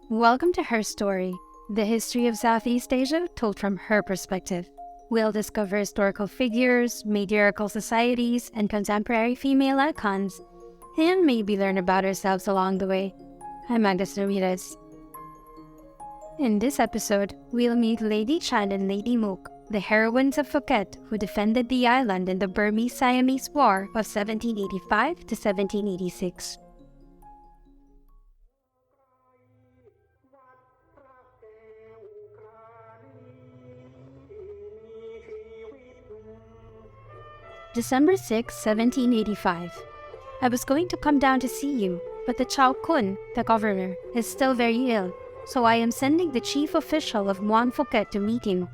Welcome to Her Story, the history of Southeast Asia told from her perspective. We'll discover historical figures, matriarchal societies, and contemporary female icons, and maybe learn about ourselves along the way. I'm Agnes Ramirez. In this episode, we'll meet Lady Chan and Lady Mook, the heroines of Phuket who defended the island in the Burmese-Siamese War of 1785 to 1786. December 6, 1785. I was going to come down to see you, but the Chow Kun, the governor, is still very ill, so I am sending the chief official of Muang Phuket to meet him.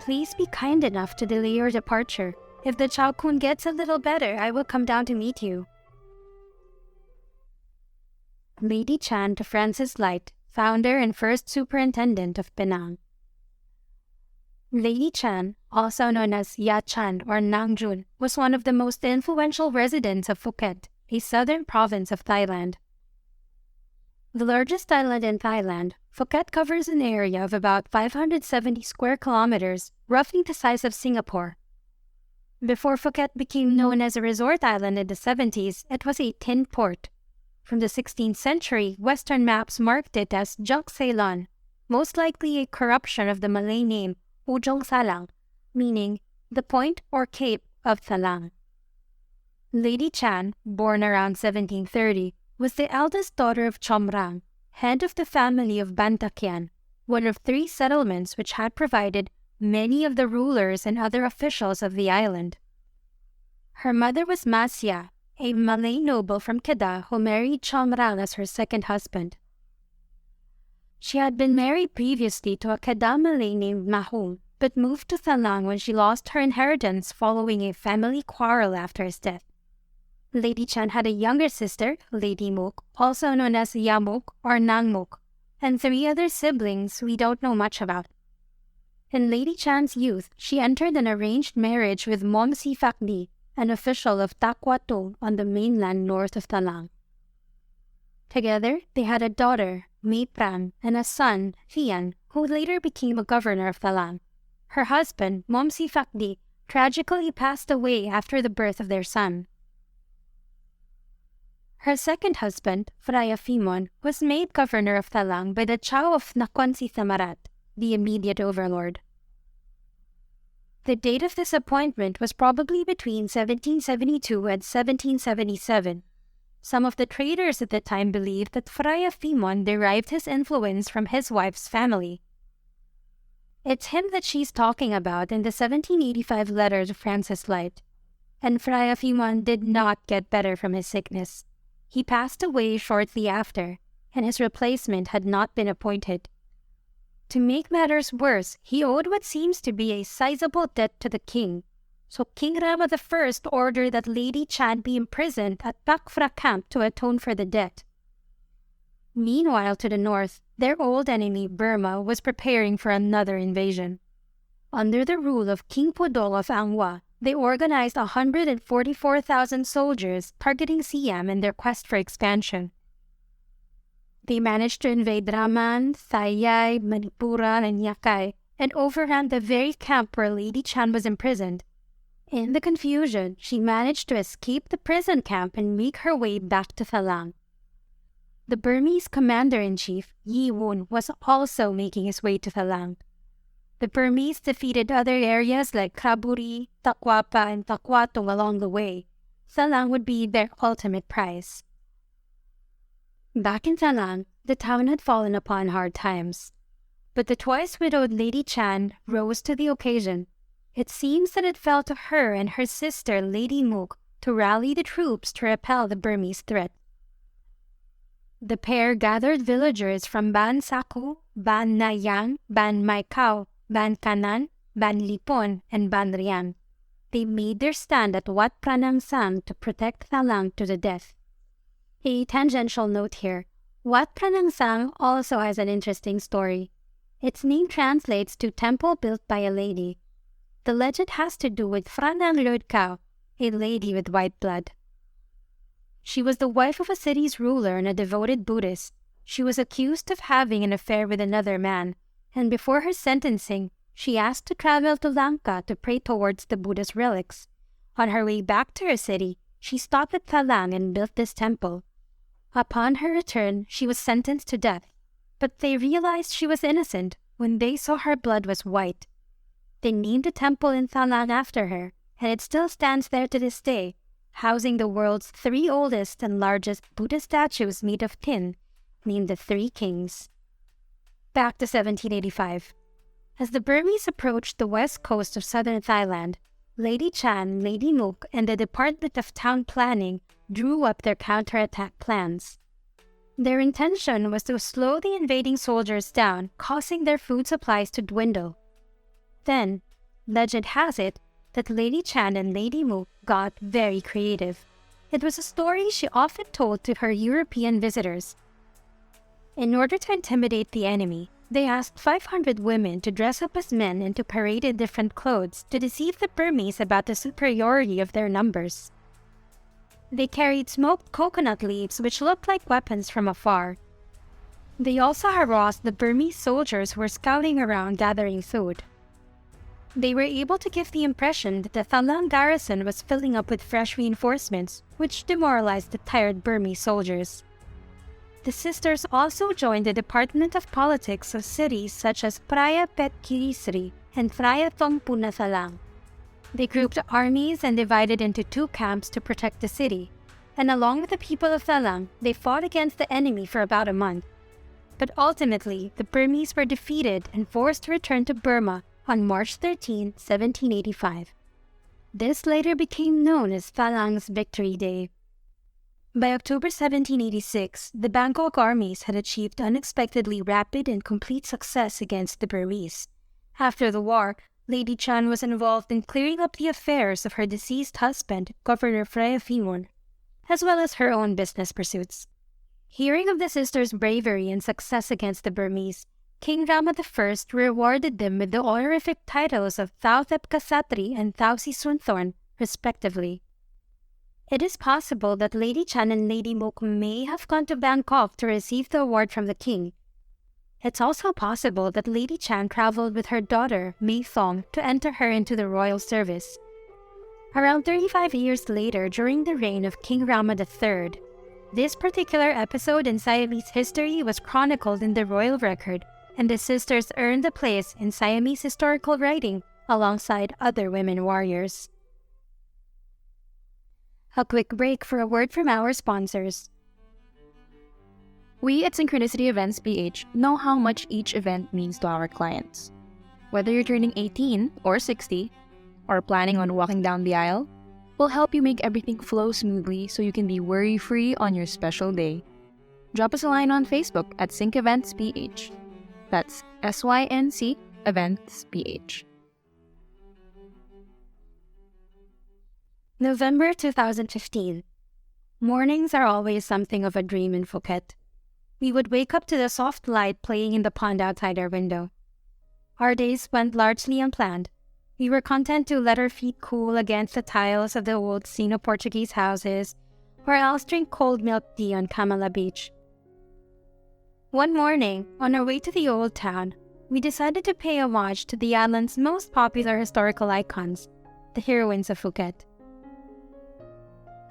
Please be kind enough to delay your departure. If the Chow Kun gets a little better, I will come down to meet you. Lady Chan to Francis Light, founder and first superintendent of Penang. Lady Chan, also known as Ya Chan or Nang Jun, was one of the most influential residents of Phuket, a southern province of Thailand. The largest island in Thailand, Phuket covers an area of about 570 square kilometers, roughly the size of Singapore. Before Phuket became known as a resort island in the 70s, it was a tin port. From the 16th century, Western maps marked it as Jok Ceylon, most likely a corruption of the Malay name Ujong Salang, meaning the point or cape of Salang. Lady Chan, born around 1730, was the eldest daughter of Chomrang, head of the family of Bantakian, one of three settlements which had provided many of the rulers and other officials of the island. Her mother was Masya, a Malay noble from Kedah who married Chomrang as her second husband. She had been married previously to a Kedah Malay named Mahum, but moved to Thalang when she lost her inheritance following a family quarrel after his death. Lady Chan had a younger sister, Lady Mook, also known as Yamuk or Nang Mook, and three other siblings we don't know much about. In Lady Chan's youth, she entered an arranged marriage with Momsi Fakdi, an official of Takwatong on the mainland north of Thalang. Together, they had a daughter, May Pran, and a son, Thian, who later became a governor of Thalang. Her husband, Momsi Fakdi, tragically passed away after the birth of their son. Her second husband, Phraya Phimon, was made governor of Thalang by the Chow of Nakhon Si Thammarat, the immediate overlord. The date of this appointment was probably between 1772 and 1777. Some of the traders at the time believed that Phraya Phimon derived his influence from his wife's family. It's him that she's talking about in the 1785 letter to Francis Light. And Phraya Phimon did not get better from his sickness. He passed away shortly after, and his replacement had not been appointed. To make matters worse, he owed what seems to be a sizable debt to the king. So King Rama I ordered that Lady Chan be imprisoned at Pak Phra camp to atone for the debt. Meanwhile, to the north, their old enemy Burma was preparing for another invasion. Under the rule of King Pudong of Angwa, they organized 144,000 soldiers targeting Siam in their quest for expansion. They managed to invade Raman, Thayai, Manipura, and Yakai, and overran the very camp where Lady Chan was imprisoned. In the confusion, she managed to escape the prison camp and make her way back to Thalang. The Burmese commander-in-chief, Yi Woon, was also making his way to Thalang. The Burmese defeated other areas like Kraburi, Takwapa, and Takwatong along the way. Thalang would be their ultimate prize. Back in Thalang, the town had fallen upon hard times. But the twice-widowed Lady Chan rose to the occasion. It seems that it fell to her and her sister, Lady Mook, to rally the troops to repel the Burmese threat. The pair gathered villagers from Ban Saku, Ban Nayang, Ban Maikau, Ban Kanan, Ban Lipon, and Ban Rian. They made their stand at Wat Pranang Sang to protect Thalang to the death. A tangential note here, Wat Pranang Sang also has an interesting story. Its name translates to temple built by a lady. The legend has to do with Franang Lodkao, a lady with white blood. She was the wife of a city's ruler and a devoted Buddhist. She was accused of having an affair with another man, and before her sentencing, she asked to travel to Lanka to pray towards the Buddha's relics. On her way back to her city, she stopped at Thalang and built this temple. Upon her return, she was sentenced to death, but they realized she was innocent when they saw her blood was white. They named a temple in Thalang after her, and it still stands there to this day, housing the world's 3 oldest and largest Buddha statues made of tin, named the Three Kings. Back to 1785. As the Burmese approached the west coast of southern Thailand, Lady Chan, Lady Mook, and the Department of Town Planning drew up their counterattack plans. Their intention was to slow the invading soldiers down, causing their food supplies to dwindle. Then, legend has it that Lady Chan and Lady Mook got very creative. It was a story she often told to her European visitors. In order to intimidate the enemy, they asked 500 women to dress up as men and to parade in different clothes to deceive the Burmese about the superiority of their numbers. They carried smoked coconut leaves which looked like weapons from afar. They also harassed the Burmese soldiers who were scouting around gathering food. They were able to give the impression that the Thalang garrison was filling up with fresh reinforcements, which demoralized the tired Burmese soldiers. The sisters also joined the Department of Politics of cities such as Praia Pet Kirisri and Praia Tongpuna Thalang. They grouped armies and divided into 2 camps to protect the city, and along with the people of Thalang, they fought against the enemy for about a month. But ultimately, the Burmese were defeated and forced to return to Burma on March 13, 1785. This later became known as Thalang's Victory Day. By October 1786, the Bangkok armies had achieved unexpectedly rapid and complete success against the Burmese. After the war, Lady Chan was involved in clearing up the affairs of her deceased husband, Governor Phra Phimon, as well as her own business pursuits. Hearing of the sisters' bravery and success against the Burmese, King Rama I rewarded them with the honorific titles of Thau Thep Kasatri and Thau Si Sunthorn, respectively. It is possible that Lady Chan and Lady Mook may have gone to Bangkok to receive the award from the king. It's also possible that Lady Chan traveled with her daughter, Mei Thong, to enter her into the royal service. Around 35 years later, during the reign of King Rama III, this particular episode in Siamese history was chronicled in the royal record, and the sisters earned a place in Siamese historical writing alongside other women warriors. A quick break for a word from our sponsors. We at Synchronicity Events PH know how much each event means to our clients. Whether you're turning 18 or 60, or planning on walking down the aisle, we'll help you make everything flow smoothly so you can be worry-free on your special day. Drop us a line on Facebook at Sync Events PH. That's SYNC Events PH. November 2015. Mornings are always something of a dream in Phuket. We would wake up to the soft light playing in the pond outside our window. Our days went largely unplanned. We were content to let our feet cool against the tiles of the old Sino-Portuguese houses, or else drink cold milk tea on Kamala Beach. One morning, on our way to the old town, we decided to pay homage to the island's most popular historical icons, the Heroines of Phuket.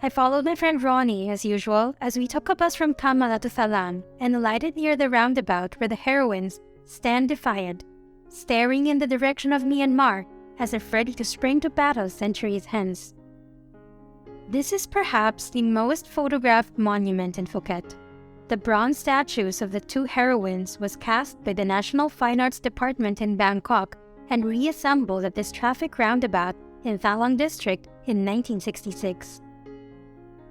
I followed my friend Ronnie, as usual, as we took a bus from Kamala to Thalang and alighted near the roundabout where the heroines stand defiant, staring in the direction of Myanmar as if ready to spring to battle centuries hence. This is perhaps the most photographed monument in Phuket. The bronze statues of the 2 heroines was cast by the National Fine Arts Department in Bangkok and reassembled at this traffic roundabout in Thalang District in 1966.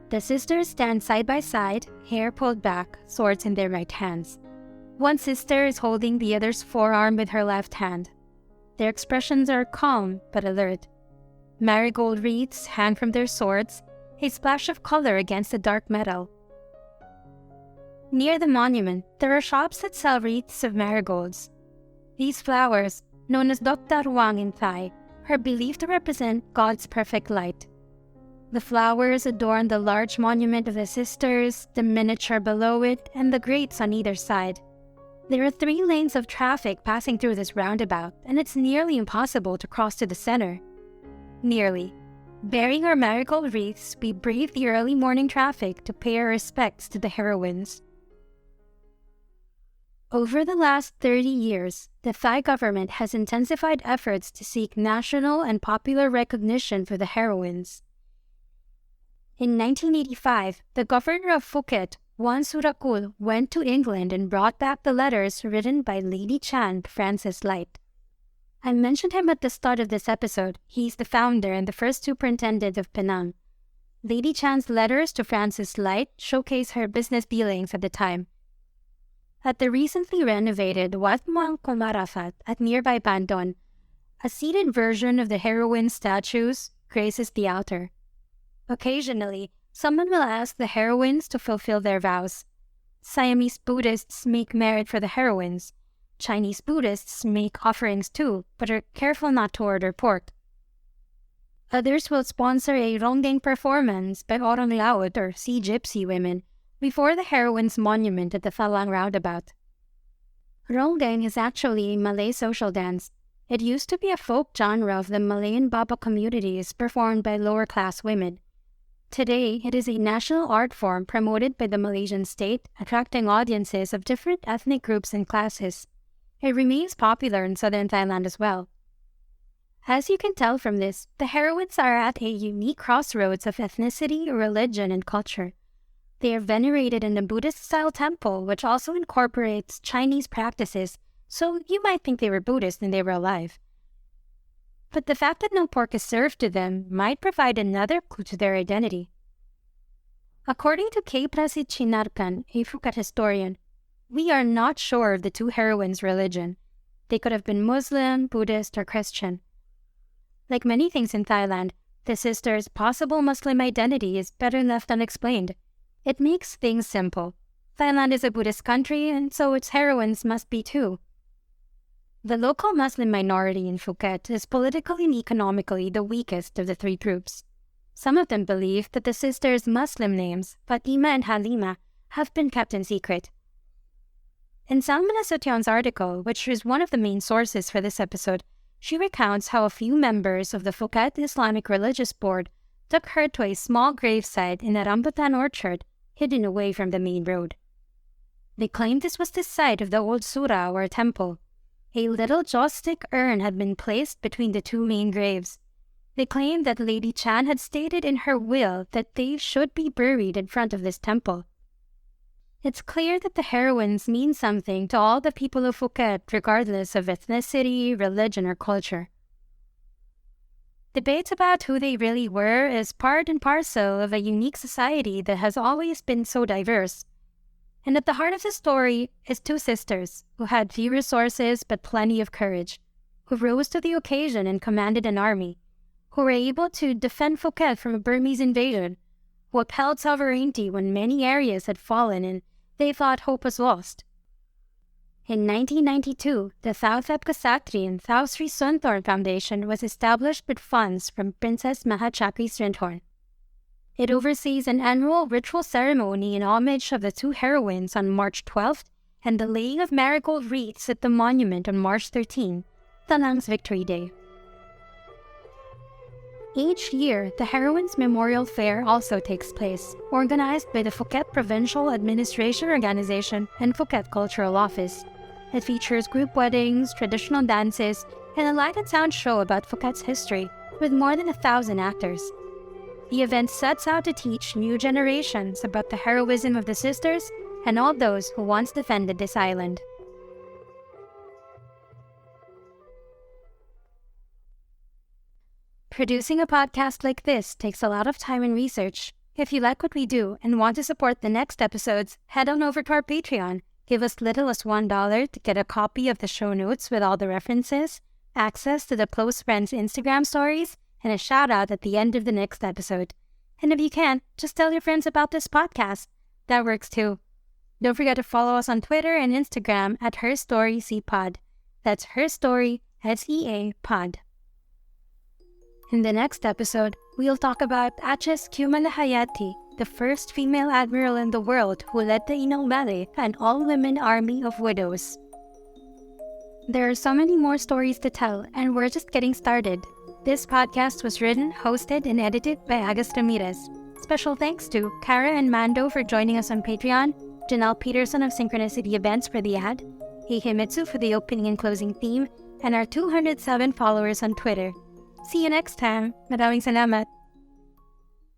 The sisters stand side by side, hair pulled back, swords in their right hands. One sister is holding the other's forearm with her left hand. Their expressions are calm but alert. Marigold wreaths hang from their swords, a splash of color against the dark metal. Near the monument, there are shops that sell wreaths of marigolds. These flowers, known as Dokta Ruang in Thai, are believed to represent God's perfect light. The flowers adorn the large monument of the sisters, the miniature below it, and the grates on either side. There are 3 lanes of traffic passing through this roundabout, and it's nearly impossible to cross to the center. Nearly. Bearing our marigold wreaths, we brave the early morning traffic to pay our respects to the heroines. Over the last 30 years, the Thai government has intensified efforts to seek national and popular recognition for the heroines. In 1985, the governor of Phuket, Wan Surakul, went to England and brought back the letters written by Lady Chand Francis Light. I mentioned him at the start of this episode. He's the founder and the first superintendent of Penang. Lady Chand's letters to Francis Light showcase her business dealings at the time. At the recently renovated Wat Mang Kumarafat at nearby Bandon, a seated version of the heroine statues graces the altar. Occasionally, someone will ask the heroines to fulfill their vows. Siamese Buddhists make merit for the heroines. Chinese Buddhists make offerings too, but are careful not to order pork. Others will sponsor a rongdeng performance by Orang Laut or Sea Gypsy women before the heroines' monument at the Thalang roundabout. Rongdeng is actually a Malay social dance. It used to be a folk genre of the Malayan Baba communities performed by lower-class women. Today, it is a national art form promoted by the Malaysian state, attracting audiences of different ethnic groups and classes. It remains popular in southern Thailand as well. As you can tell from this, the heroines are at a unique crossroads of ethnicity, religion, and culture. They are venerated in a Buddhist-style temple, which also incorporates Chinese practices, so you might think they were Buddhist when they were alive. But the fact that no pork is served to them might provide another clue to their identity. According to K. Prasid Chinarkan, a Phuket historian, we are not sure of the 2 heroines' religion. They could have been Muslim, Buddhist, or Christian. Like many things in Thailand, the sisters' possible Muslim identity is better left unexplained. It makes things simple. Thailand is a Buddhist country, and so its heroines must be too. The local Muslim minority in Phuket is politically and economically the weakest of the 3 groups. Some of them believe that the sisters' Muslim names, Fatima and Halima, have been kept in secret. In Salmana Sution's article, which is one of the main sources for this episode, she recounts how a few members of the Phuket Islamic Religious Board took her to a small gravesite in a rambutan orchard hidden away from the main road. They claimed this was the site of the old surah or temple. A little joss stick urn had been placed between the 2 main graves. They claimed that Lady Chan had stated in her will that they should be buried in front of this temple. It's clear that the heroines mean something to all the people of Phuket, regardless of ethnicity, religion, or culture. Debate about who they really were is part and parcel of a unique society that has always been so diverse. And at the heart of the story is 2 sisters who had few resources but plenty of courage, who rose to the occasion and commanded an army, who were able to defend Phuket from a Burmese invasion, who upheld sovereignty when many areas had fallen and they thought hope was lost. In 1992, the Thao Thep Kasatri and Thao Sri Sunthorn Foundation was established with funds from Princess Mahachakri Srindhorn. It oversees an annual ritual ceremony in homage of the 2 heroines on March 12th and the laying of marigold wreaths at the monument on March 13, Thalang's Victory Day. Each year, the Heroines Memorial Fair also takes place, organized by the Phuket Provincial Administration Organization and Phuket Cultural Office. It features group weddings, traditional dances, and a light and sound show about Phuket's history, with more than 1,000 actors. The event sets out to teach new generations about the heroism of the sisters and all those who once defended this island. Producing a podcast like this takes a lot of time and research. If you like what we do and want to support the next episodes, head on over to our Patreon. Give as little as $1 to get a copy of the show notes with all the references, access to the Close Friends Instagram stories, and a shout out at the end of the next episode. And if you can, just tell your friends about this podcast. That works too. Don't forget to follow us on Twitter and Instagram at HerStoryCPod. That's HerStory, SEA Pod. In the next episode, we'll talk about Aches Kumalahayati, the first female admiral in the world who led the Inong Ballet, an all-women army of widows. There are so many more stories to tell, and we're just getting started. This podcast was written, hosted, and edited by Agus Ramirez. Special thanks to Kara and Mando for joining us on Patreon, Janelle Peterson of Synchronicity Events for the ad, Heihimitsu for the opening and closing theme, and our 207 followers on Twitter. See you next time. Maraming salamat.